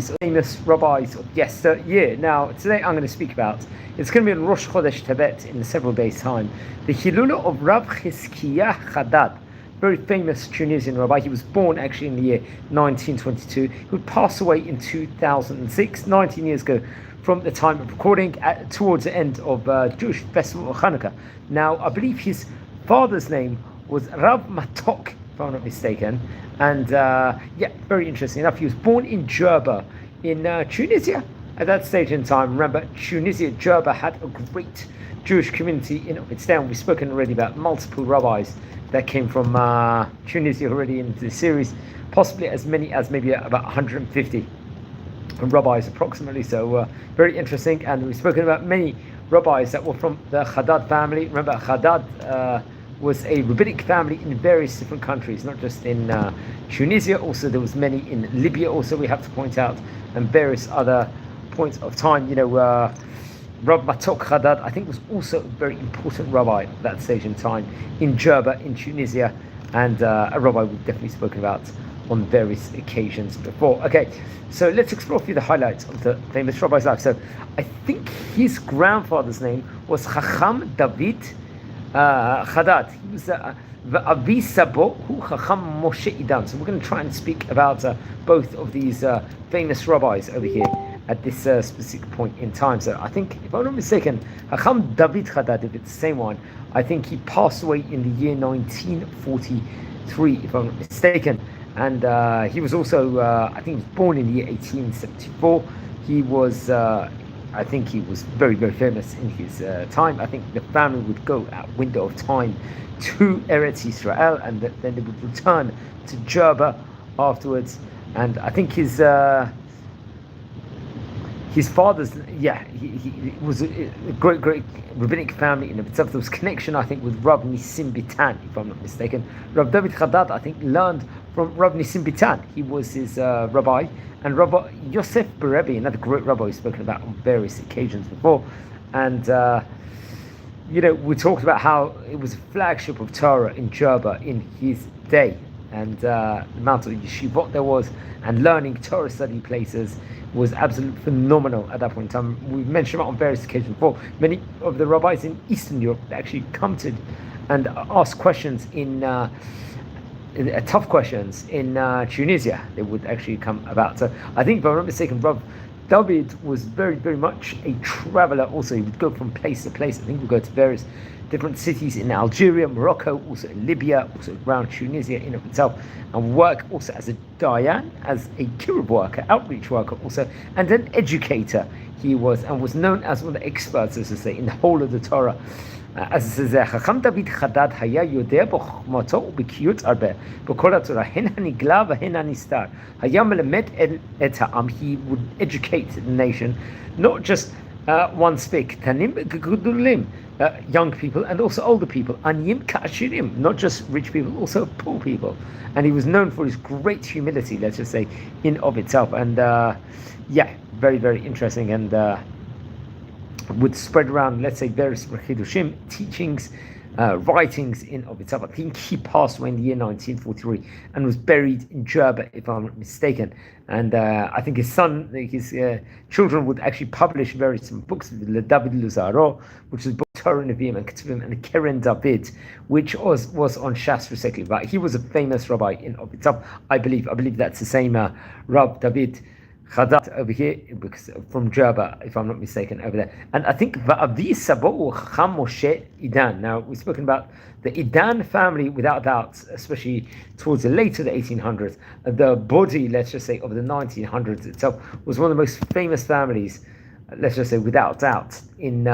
famous rabbis of yesteryear. Now, today I'm going to speak about, it's going to be on Rosh Chodesh Tevet in several days' time, the Hilula of Rabbi Hezkiyah Hadad, very famous Tunisian rabbi. He was born actually in the year 1922. He would pass away in 2006, 19 years ago from the time of recording, towards the end of Jewish festival of Hanukkah. Now, I believe his father's name was Rav Matok, if I'm not mistaken, and very interesting enough, he was born in Jerba in Tunisia at that stage in time. Remember, Tunisia, Jerba had a great Jewish community in its day. We've spoken already about multiple rabbis that came from Tunisia already in the series, possibly as many as maybe about 150 rabbis approximately, so very interesting. And we've spoken about many rabbis that were from the Hadad family. Remember, Hadad was a rabbinic family in various different countries, not just in Tunisia. Also, there was many in Libya. Also, we have to point out, and various other points of time. Rav Matok Hadad, I think, was also a very important rabbi at that stage in time in Jerba in Tunisia, and a rabbi we've definitely spoken about on various occasions before. Okay, so let's explore a few of the highlights of the famous rabbi's life. So, I think his grandfather's name was Chacham David Hadad. He was Avi Sabo Hu Chacham Moshe Idan. So we're going to try and speak about both of these famous rabbis over here at this specific point in time. So I think, if I'm not mistaken, Chacham David Hadad, if it's the same one, I think he passed away in the year 1943, if I'm not mistaken. And he was also, I think he was born in the year 1874. He was I think he was very, very famous in his time. I think the family would go at window of time to Eretz Israel, and then they would return to Jerba afterwards. And I think his father's, he was a great rabbinic family in itself. There was connection, I think, with Rav Nisim Bitan, if I'm not mistaken. Rav David Hadad, I think, learned from Rav Nisim Bitan. He was his rabbi. And Rabbi Yosef Berebi, another great rabbi we've spoken about on various occasions before. And, we talked about how it was a flagship of Torah in Jerba in his day. And the amount of yeshivot there was, and learning Torah study places was absolutely phenomenal at that point in time. We've mentioned it on various occasions before. Many of the rabbis in Eastern Europe actually come to and ask questions in tough questions in Tunisia. They would actually come about. So I think, if I'm not mistaken, Rav David was very, very much a traveler. Also, he would go from place to place. I think he would go to various different cities in Algeria, Morocco, also in Libya, also around Tunisia in of itself, and work also as a dayan, as a kibbutz worker, outreach worker also, and an educator. He was, and was known as one of the experts, as I say, in the whole of the Torah. As it says there, Chacham David Hadad haya yodeh b'chokmato u'b'kiyut arbeh b'kol haTorah hen hanigla v'hen hanistar haya melamed et ha'am. He would educate the nation, not just one speak tanim gegudulim, young people and also older people, anyim ka'ashirim, not just rich people, also poor people. And he was known for his great humility, let's just say, in of itself. And very, very interesting, and would spread around, let's say, various chidushim, teachings, writings in of itself. I think he passed away in the year 1943 and was buried in Jerba, if I'm not mistaken. And I think his children would actually publish various books, Le David Luzaro, which was both Torah Nevi'im and Ketuvim, and Keren David, which was on Shas Rusekli. But he was a famous rabbi in of itself. I believe that's the same Rav David Hadad over here, from Jerba, if I'm not mistaken, over there. And I think Va'avi Sabo Chacham Moshe Idan. Now, we've spoken about the Idan family, without doubt, especially towards the later the 1800s. The body, let's just say, of the 1900s itself was one of the most famous families, let's just say, without doubt, in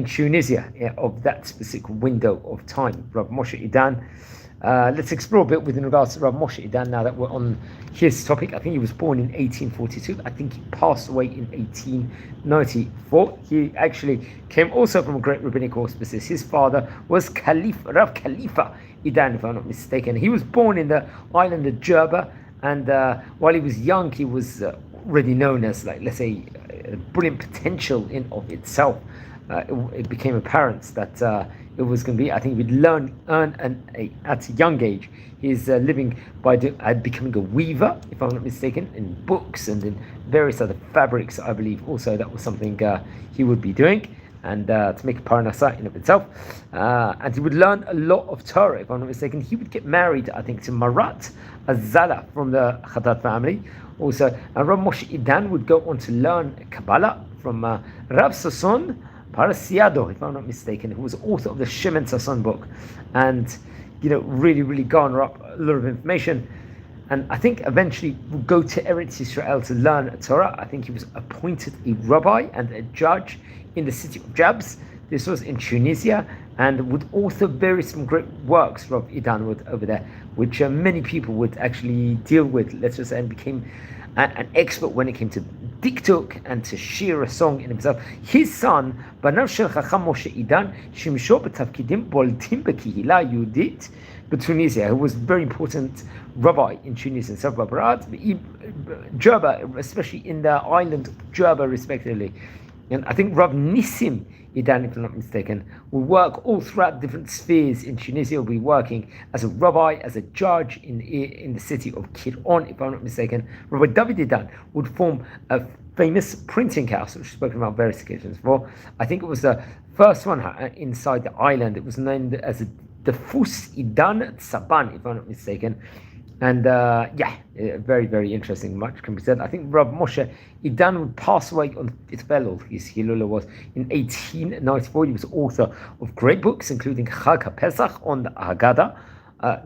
Tunisia, of that specific window of time. Rav Moshe Idan. Let's explore a bit with regards to Rav Moshe Idan now that we're on his topic. I think he was born in 1842. I think he passed away in 1894. He actually came also from a great rabbinic auspices. His father was Rav Khalifa Idan, if I'm not mistaken. He was born in the island of Jerba, and while he was young, he was already known as, like, let's say, a brilliant potential in of itself. It became apparent that it it was going to be. I think he'd earn at a young age his living by becoming a weaver, if I'm not mistaken, in books and in various other fabrics, I believe. Also, that was something he would be doing, and to make a parnasa in of itself. And he would learn a lot of Torah, if I'm not mistaken. He would get married, I think, to Marat Azala from the Hadad family. Also, and Rav Moshe Idan would go on to learn Kabbalah from Rav Sasson Parasiado, if I'm not mistaken, who was author of the Shimon Sasson book, and really garner up a lot of information. And I think eventually would go to Eretz Israel to learn Torah. I think he was appointed a rabbi and a judge in the city of Jabs. This was in Tunisia, and would author various great works, Rav Idan would, over there, which many people would actually deal with, let's just say, and became an expert when it came to diktuk and to shir a song in himself. His son, Banav Shel Chacham Moshe Idan, Shimsho b'tafkidim boltim b'kihila Yehudit b'Tunisia, who was a very important rabbi in Tunisia and Safarat, Jerba, especially in the island of Jerba, respectively. And I think Rav Nissim Idan, if I'm not mistaken, will work all throughout different spheres in Tunisia. Will be working as a rabbi, as a judge in the city of Kiron, if I'm not mistaken. Rabbi David Idan would form a famous printing house, which we've spoken about on various occasions before. I think it was the first one inside the island. It was named as the Fus Idan Tsaban, if I'm not mistaken. And very, very interesting. Much can be said. I think Rav Moshe Idan would pass away on Itbelul, his Hilula was, in 1894. He was author of great books, including Chag HaPesach on the Haggadah,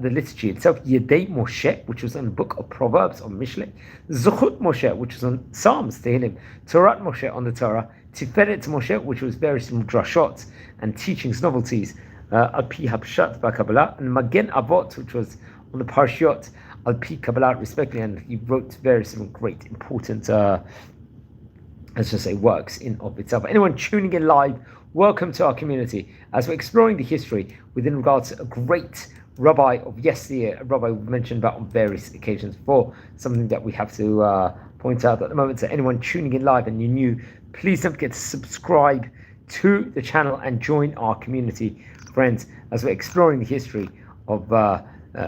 the liturgy itself, Yedei Moshe, which was on the book of Proverbs, on Mishlei, Zuchut Moshe, which was on Psalms, Tehillim, Torat Moshe on the Torah, Tiferet Moshe, which was various drashot and teachings, novelties, Al-Pi HaPshat Kabbalah, and Magen Avot, which was on the Parshiot, Al-Pi Kabbalah, respectively, and he wrote various great, important, let's just say, works in of itself. Anyone tuning in live, welcome to our community as we're exploring the history within regards to a great rabbi of yesteryear, a rabbi we've mentioned about on various occasions before, something that we have to point out at the moment. So anyone tuning in live and you're new, please don't forget to subscribe to the channel and join our community, friends, as we're exploring the history of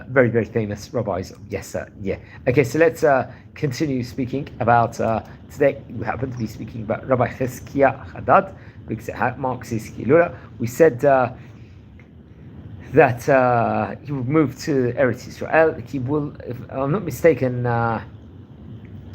very, very famous rabbis of yesteryear. Okay, so let's continue speaking about, today we happen to be speaking about Rabbi Hezkiyah Hadad, because it marks his Hilula. We said that he will move to Eretz Israel. He will, if I'm not mistaken,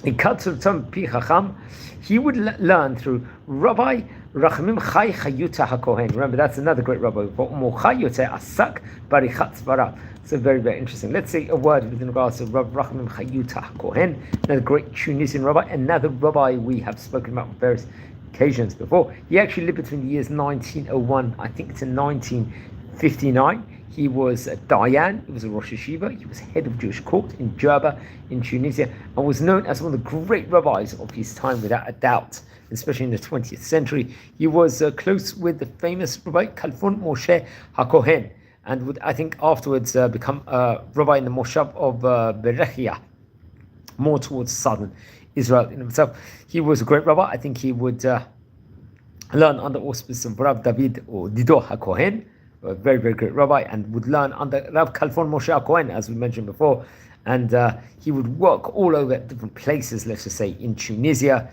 in Katsutam Pi Chacham, he would learn through Rabbi Rachamim Chai Chayuta HaKohen. Remember, that's another great rabbi. Asak Barichat Svarav. So very, very interesting. Let's say a word within regards to Rabbi Rachamim Chayuta HaKohen, another great Tunisian rabbi, another rabbi we have spoken about on various occasions before. He actually lived between the years 1901, I think, to 1959. He was a Dayan, he was a Rosh Yeshiva, he was head of Jewish court in Jerba in Tunisia, and was known as one of the great rabbis of his time without a doubt, especially in the 20th century. He was close with the famous Rabbi Kalfon Moshe HaKohen, and would, I think, afterwards become a rabbi in the Moshav of Berechia, more towards southern Israel in himself. He was a great rabbi. I think he would learn under auspices of Rav David or Dido HaKohen, a very, very great rabbi, and would learn under Rav Kalfon Moshe HaKohen, as we mentioned before. And he would work all over different places, let's just say, in Tunisia.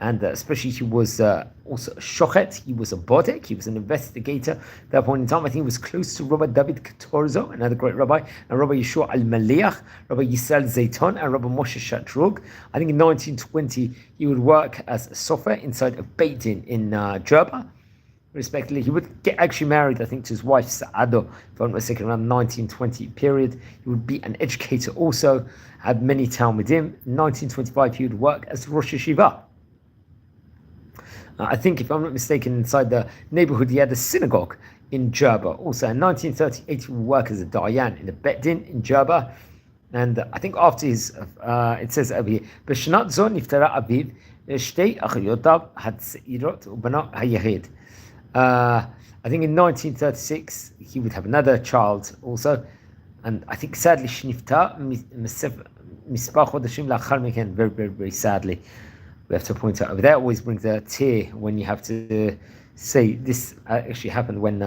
And especially he was also a shochet, he was a bodek, he was an investigator at that point in time. I think he was close to Rabbi David Katorzo, another great rabbi, and Rabbi Yeshua Al-Maliach, Rabbi Yisrael Zayton, and Rabbi Moshe Shatrug. I think in 1920 he would work as a sofer inside of Beit Din in Jerba, respectively. He would get actually married, I think, to his wife Saado, if I'm not mistaken, around the 1920 period. He would be an educator also, had many Talmudim. In 1925 he would work as Rosh Yeshiva. I think, if I'm not mistaken, inside the neighborhood, he had a synagogue in Jerba. Also, in 1938, he would work as a Dayan in the Bet Din in Jerba. And I think after his, it says over here, B'shnat zo niftara aviv, shtei achayotav hatzeirot ubana hayahid. I think in 1936, he would have another child also. And I think, sadly, shnifta mispach chodashim lachar meken, very, very, very sadly. We have to point out over there. Always brings a tear when you have to say this actually happened when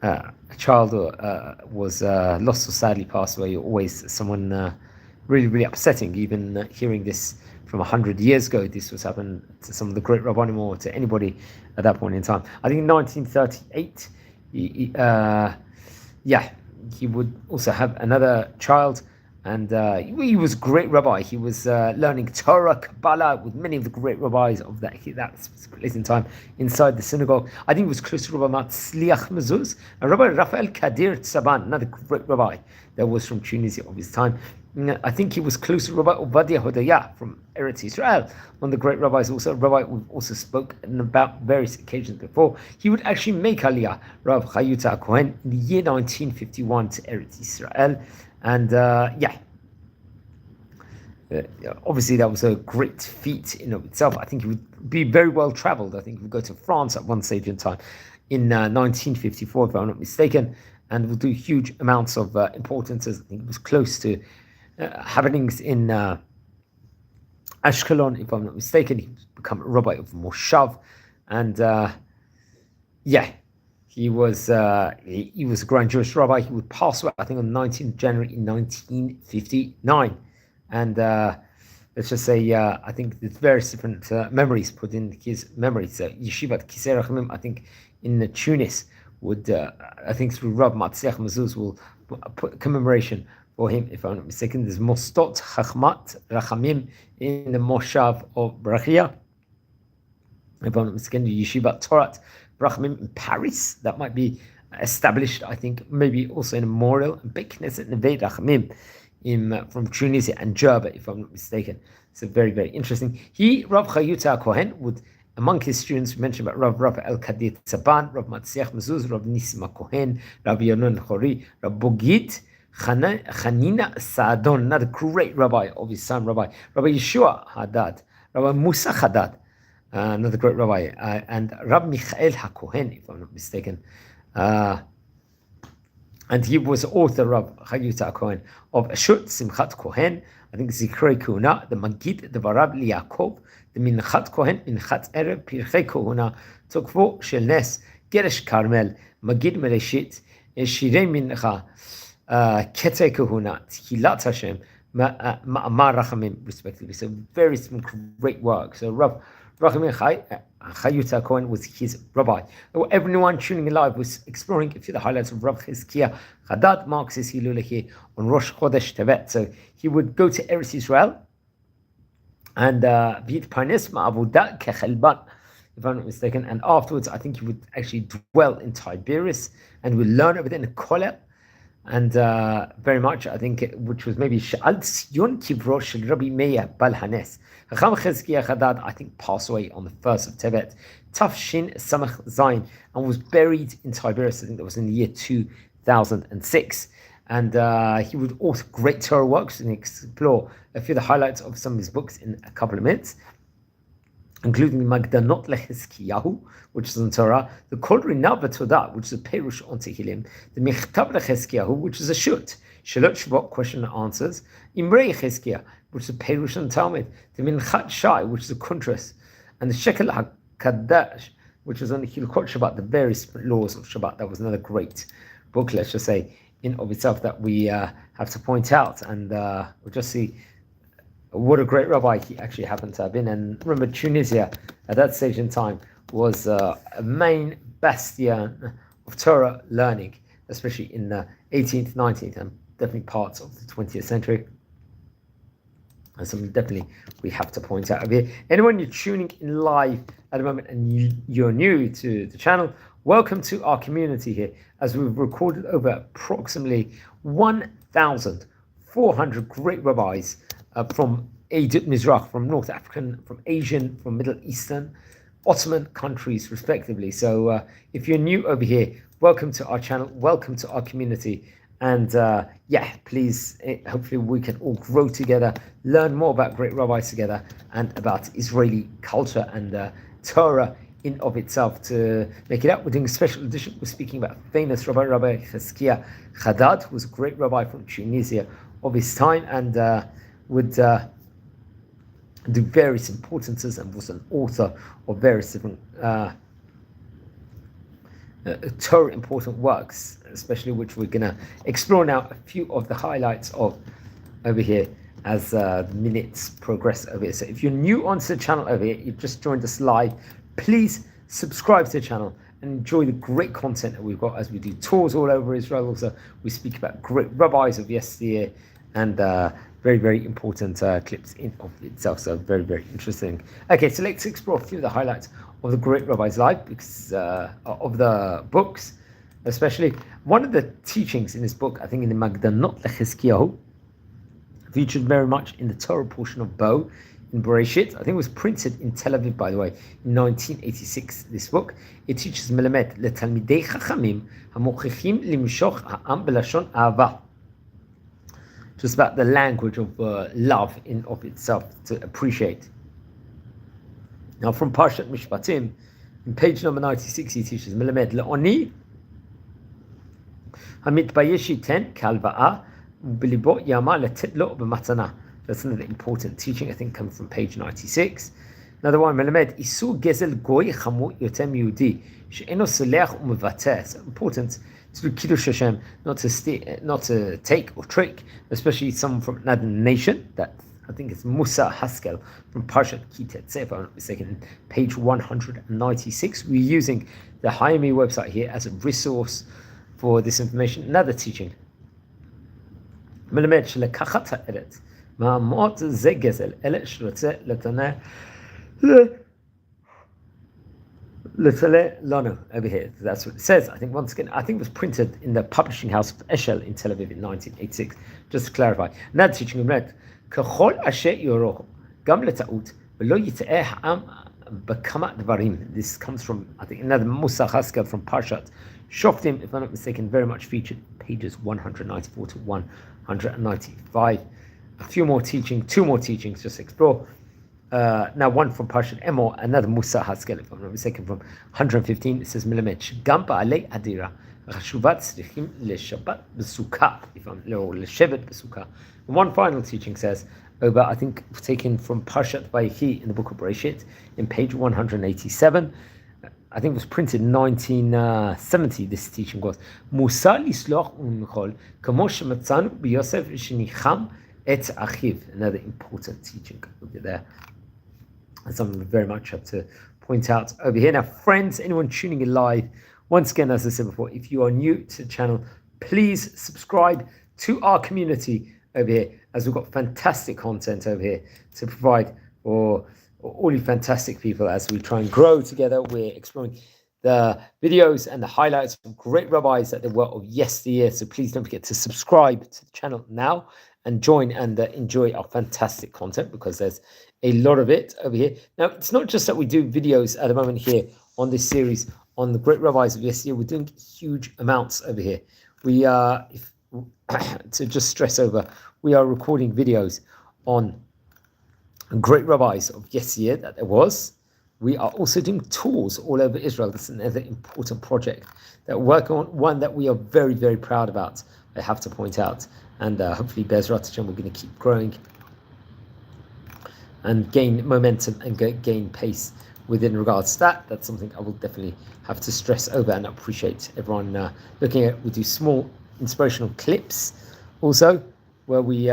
a child was lost or sadly passed away, always someone really, really upsetting. Even hearing this from 100 years ago, this was happened to some of the great Rabbanim or to anybody at that point in time. I think in 1938, he would also have another child, and he was a great rabbi. He was learning Torah, Kabbalah with many of the great rabbis of that specific place in time inside the synagogue. I think it was close to Rabbi Matzliach Mezuz, and Rabbi Raphael Kadir Tsaban, another great rabbi that was from Tunisia of his time. I think he was close to Rabbi Obadiah Hodaya from Eretz Israel, one of the great rabbis, also a rabbi we've also spoken about various occasions before. He would actually make Aliyah, Rav Chayuta Kohen, in the year 1951 to Eretz Israel. And obviously that was a great feat in of itself. I think he would be very well traveled. I think he would go to France at one stage in time in 1954, if I'm not mistaken, and would do huge amounts of importances. I think it was close to happenings in Ashkelon, if I'm not mistaken. He become a rabbi of Moshav, and he was a grand Jewish rabbi. He would pass away, I think, on 19th January in 1959, and let's just say I think there's various different memories put in his memories. Yeshivat Kisei Rachamim, I think, in Tunis would I think through Rav Matzliach Mezuz will put commemoration for him, if I'm not mistaken. There's Mostot Chachmat Rachamim in the Moshav of Brachia, if I'm not mistaken. Yeshivat Torat Rachamim in Paris, that might be established, I think, maybe also in a memorial, and Beit Knesset Nevei Rachamim from Tunisia and Jerba, if I'm not mistaken. So very, very interesting. Rav Chayuta Kohen, would, among his students, we mentioned about Rav Raphael Kadir Tzaban, Rav Matzliach Mezuz, Rav Nisima Kohen, Rav Yonon Chori, Rav Bogit Chanina Saadon, another great rabbi of his son, Rabbi Hezkiyah Hadad, Rabbi Musa Hadad, another great rabbi, and Rabbi Michael HaKohen, if I'm not mistaken. And he was author of Chayuta Kohen of Ashut Simchat Kohen, I think Zikrei Kuna, the Magid, the Varab Liakov, the Minchat Kohen, Minchat Erev, Pirchei Kohuna, Tokvo Shel Nes, Geresh Carmel, Magid Mereshit, Shirei Mincha, Ketei Kohuna, Tchilat Hashem, Ma'amar Rachamim, respectively. So very some great work. So Rav Chayuta Kohen was his rabbi. Everyone tuning in live was exploring a few of the highlights of Rabbi Hezkiyah Hadad, marks his Hilula here on Rosh Chodesh Tevet. So he would go to Eretz Israel and V'it Parnes Ma'avodat Kechelban, if I'm not mistaken. And afterwards, I think he would actually dwell in Tiberias and would learn over there in the Kollel. And very much, I think, which was maybe Sha'al Sion Kivro Shel Rabbi Meir Bal Hanes. Chacham Hezkiyah Hadad, I think, passed away on the 1st of Tevet, Tafshin Samach Zayin, and was buried in Tiberias. I think that was in the year 2006. And he would author great Torah works and explore a few of the highlights of some of his books in a couple of minutes, including the Magdanot LeHezkiyahu, which is on Torah, the Kol Rina V'Todah, which is a Perush on Tehillim, the Michtav LeHezkiyahu, which is a Shut, Shalot Shavot, question and answers, Imrei Hezkiyah, which is a Perush on Talmud, the Minchat Shai, which is a Kuntras, and the Shekel HaKadash, which is on the Hilkot Shabbat, the various laws of Shabbat. That was another great book, let's just say, in of itself, that we have to point out, and we'll just see what a great rabbi he actually happened to have been. And remember, Tunisia at that stage in time was a main bastion of Torah learning, especially in the 18th, 19th, and definitely parts of the 20th century. And something definitely we have to point out over here. Anyone you're tuning in live at the moment and you're new to the channel, welcome to our community here, as we've recorded over approximately 1,400 great rabbis from Eidut Mizrach, from North African, from Asian, from Middle Eastern, Ottoman countries, respectively. So if you're new over here, welcome to our channel, welcome to our community. And please, hopefully we can all grow together, learn more about great rabbis together, and about Israeli culture and Torah in of itself. To make it up, we're doing a special edition. We're speaking about famous Rabbi Hezkiyah Hadad, who was a great rabbi from Tunisia of his time, and would do various importances, and was an author of various different Torah important works, especially which we're going to explore now a few of the highlights of over here as the minutes progress over here. So if you're new onto the channel over here, you've just joined us live, please subscribe to the channel and enjoy the great content that we've got as we do tours all over Israel. Also, we speak about great rabbis of yesteryear and very, very important clips in of itself. So very, very interesting. Okay, so let's explore a few of the highlights of the great rabbis' life, because of the books, especially. One of the teachings in this book, I think in the Magdanot Hezkiyah, featured very much in the Torah portion of Bo in Bereshit. I think it was printed in Tel Aviv, by the way, in 1986. This book, it teaches Melamed letalmidei chachamim hamochichim limshoch ha'am belashon ahava. Just about the language of love in of itself, to appreciate. Now, from Parshat Mishpatim, in page number 96, he teaches Melamed le'oni hamitbayesh yiten kalva'a b'libo yama letet lo b'matana. That's another important teaching, I think, coming from page 96. Another one, Melamed isur gezel goy chamur yotem yehudi she'eno soleach u'mevateh. It's important to do Kiddush Hashem, not to take or trick, especially someone from another nation. That I think it's Musa Haskel from Parshat Kitetz, if I'm not mistaken, page 196. We're using the Hayami website here as a resource for this information. Another teaching. מלמד שלקחת הארץ מהמות זה גזל, אלה שרוצה לתנה Lano over here. That's what it says. I think once again, I think it was printed in the publishing house of Eshel in Tel Aviv in 1986. Just to clarify. Another teaching we read, Kechol asher yoroh gam leta'ut v'lo yita'eh ha'am b'kama dvarim. This comes from, I think, another Musa Haskel from Parshat Shoftim, if I'm not mistaken, very much featured pages 194 to 195. A few more teaching, two more teachings, just explore. Now one from Parshat Emor, another Musa Haskel, if I'm not mistaken, from 115. It says Melamed Gam ba'alei adira chashuvat tzrichim leshabat b'sukkah, if I'm or leshevet b'sukkah. And one final teaching says, over, I think taken from Parshat Vayechi in the book of Bereshit, in page 187. I think it was printed in 1970. This teaching was Musa lisloch u'michol kamo shematzanu b'Yosef shenicham et achiv. Another important teaching over there. And something we very much have to point out over here. Now, friends, anyone tuning in live, once again, as I said before, if you are new to the channel, please subscribe to our community over here, as we've got fantastic content over here to provide for all you fantastic people as we try and grow together. We're exploring the videos and the highlights from great rabbis that they were of yesteryear. So please don't forget to subscribe to the channel now and join and enjoy our fantastic content, because there's a lot of it over here. Now, it's not just that we do videos at the moment here on this series on the great rabbis of yesteryear. We're doing huge amounts over here. We to just stress over, we are recording videos on great rabbis of yesteryear that there was. We are also doing tours all over Israel. That's another important project that we're working on, one that we are very, very proud about, I have to point out. And hopefully, Bezrat Hashem, we're going to keep growing and gain momentum and gain pace within regards to that. That's something I will definitely have to stress over and appreciate everyone looking at. We do small inspirational clips also, where we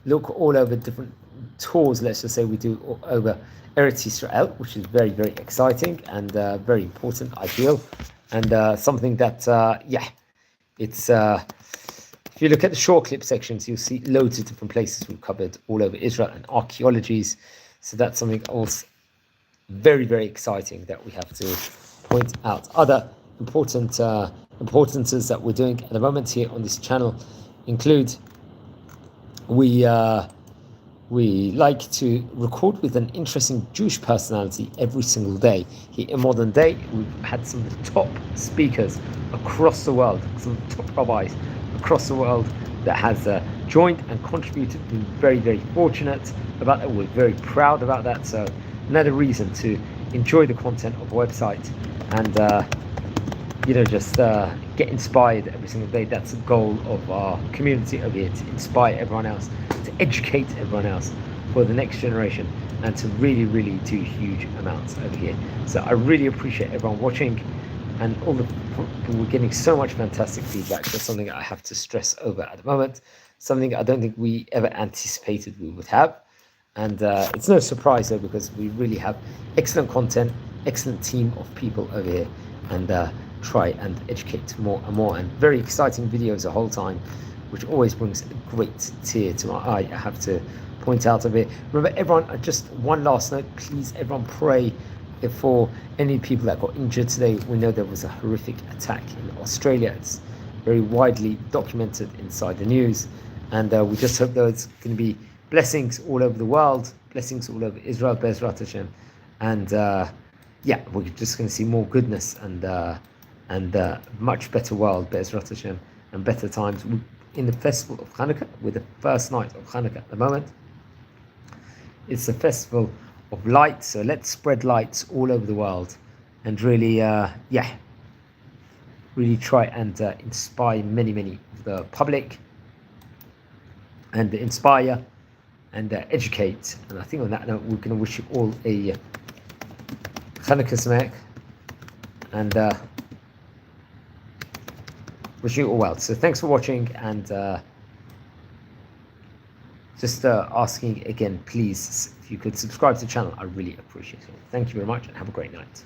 look all over different tours. Let's just say we do all over Eretz Israel, which is very, very exciting and very important, I feel. And something that, it's... if you look at the short clip sections, you'll see loads of different places we've covered all over Israel and archaeologies. So that's something else very, very exciting that we have to point out. Other important importances that we're doing at the moment here on this channel include we like to record with an interesting Jewish personality every single day. Here in modern day, we've had some of the top speakers across the world, some of the top rabbis across the world that has joined and contributed. We're very, very fortunate about that. We're very proud about that. So another reason to enjoy the content of the website and just get inspired every single day. That's the goal of our community over here, to inspire everyone else, to educate everyone else for the next generation, and to really, really do huge amounts over here. So I really appreciate everyone watching. and we're getting so much fantastic feedback. That's something I have to stress over at the moment, something I don't think we ever anticipated we would have. And it's no surprise though, because we really have excellent content, excellent team of people over here, and try and educate more and more, and very exciting videos the whole time, which always brings a great tear to my eye, I have to point out of it. Remember, everyone, just one last note, please everyone pray for any people that got injured today. We know there was a horrific attack in Australia. It's very widely documented inside the news, and we just hope there's going to be blessings all over the world, blessings all over Israel, Be'ezrat Hashem, and yeah, we're just going to see more goodness and much better world, Be'ezrat Hashem, and better times in the festival of Hanukkah. With the first night of Hanukkah at the moment. It's a festival of light, so let's spread lights all over the world, and really, really try and inspire many of the public, and inspire and educate. And I think on that note, we're going to wish you all a Hanukkah Sameach, and wish you all well. So thanks for watching, and just asking again, please, if you could subscribe to the channel, I really appreciate it. Thank you very much, and have a great night.